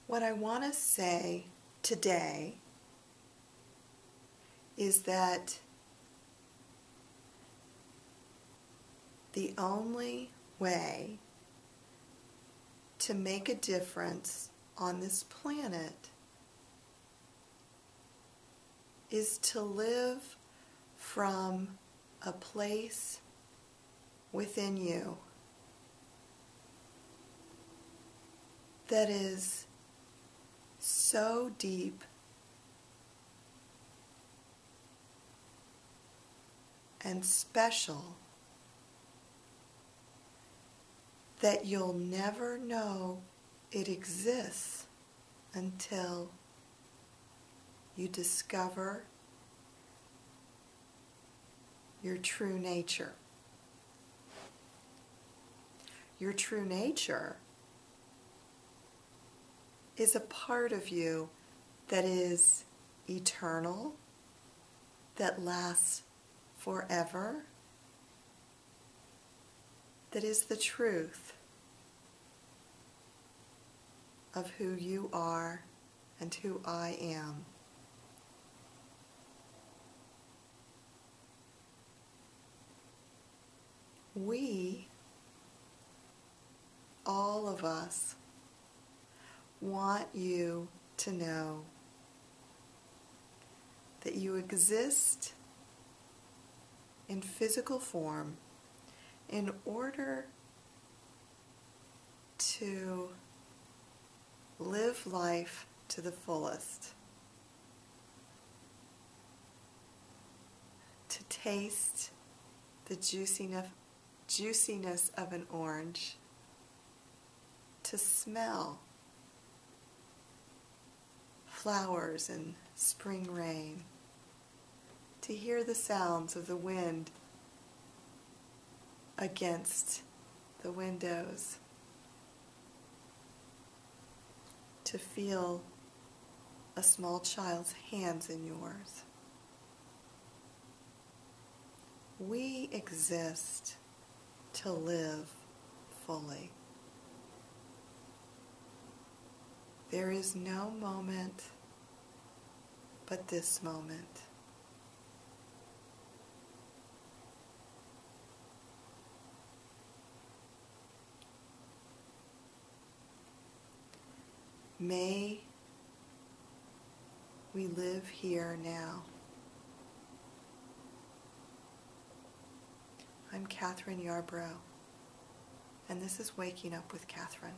What I want to say today is that the only way to make a difference on this planet is to live from a place within you that is so deep and special that you'll never know it exists until you discover your true nature. Your true nature is a part of you that is eternal, that lasts forever, that is the truth of who you are and who I am. We, all of us, want you to know that you exist in physical form in order to live life to the fullest, to taste the juiciness of an orange, to smell flowers and spring rain, to hear the sounds of the wind against the windows, to feel a small child's hands in yours. We exist to live fully. There is no moment but this moment. May we live here now. I'm Kathryn Yarborough, and this is Waking Up with Kathryn.